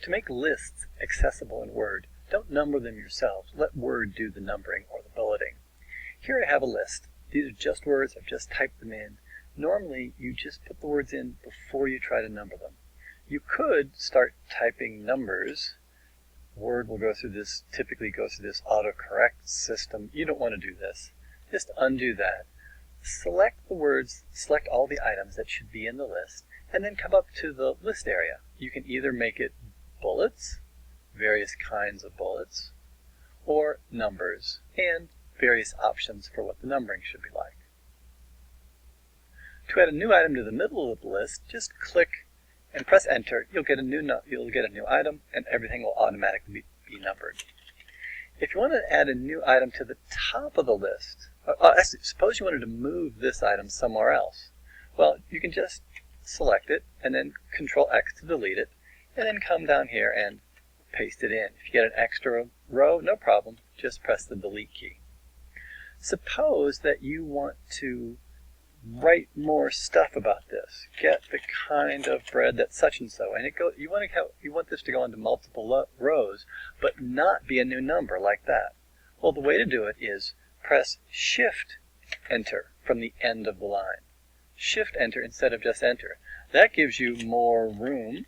To make lists accessible in Word, don't number them yourselves. Let Word do the numbering or the bulleting. Here I have a list. These are just words. I've just typed them in. Normally, you just put the words in before you try to number them. You could start typing numbers. Word will typically go through this autocorrect system. You don't want to do this. Just undo that. Select the words, select all the items that should be in the list, and then come up to the list area. You can either make it bullets, various kinds of bullets, or numbers, and various options for what the numbering should be like. To add a new item to the middle of the list, just click and press enter. You'll get a new item, and everything will automatically be numbered. If you want to add a new item to the top of the list, actually, suppose you wanted to move this item somewhere else. Well, you can just select it and then Control X to delete it, and then come down here and paste it in. If you get an extra row, no problem, just press the delete key. Suppose that you want to write more stuff about this. Get the kind of bread that's such and so, and you want this to go into multiple rows, but not be a new number like that. Well, the way to do it is press Shift Enter from the end of the line. Shift Enter instead of just Enter. That gives you more room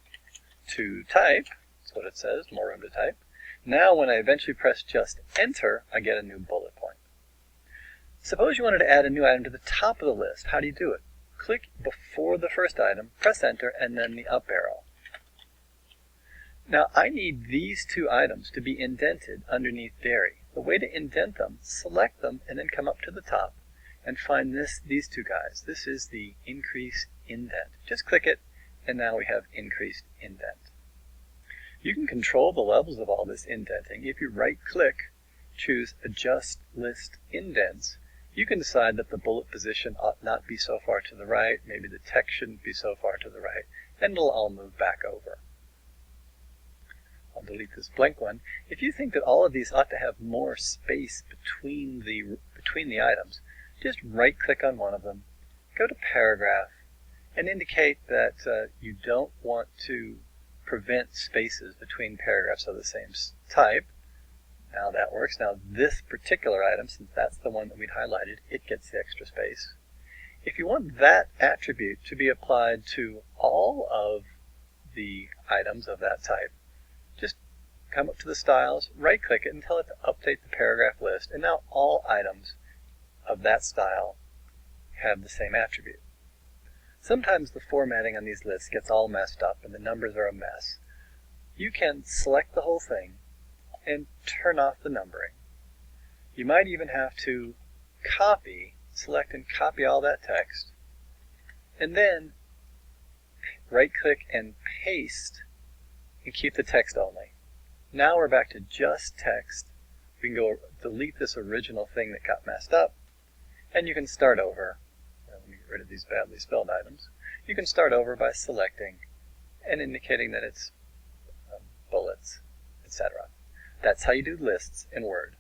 to type. That's what it says, more room to type. Now when I eventually press just Enter, I get a new bullet point. Suppose you wanted to add a new item to the top of the list. How do you do it? Click before the first item, press Enter, and then the up arrow. Now I need these two items to be indented underneath dairy. The way to indent them, select them, and then come up to the top and find these two guys. This is the increase indent. Just click it, and now we have increased indent. You can control the levels of all this indenting. If you right-click, choose Adjust List Indents, you can decide that the bullet position ought not be so far to the right, maybe the text shouldn't be so far to the right, and it'll all move back over. I'll delete this blank one. If you think that all of these ought to have more space between the items, just right-click on one of them, go to Paragraph, and indicate that you don't want to prevent spaces between paragraphs of the same type. Now that works. Now this particular item, since that's the one that we'd highlighted, it gets the extra space. If you want that attribute to be applied to all of the items of that type, just come up to the styles, right-click it, and tell it to update the paragraph list, and now all items of that style have the same attribute. Sometimes the formatting on these lists gets all messed up and the numbers are a mess. You can select the whole thing and turn off the numbering. You might even have to select and copy all that text, and then right-click and paste and keep the text only. Now we're back to just text. We can go delete this original thing that got messed up, and you can start over. Let me get rid of these badly spelled items. You can start over by selecting and indicating that it's bullets, etc. That's how you do lists in Word.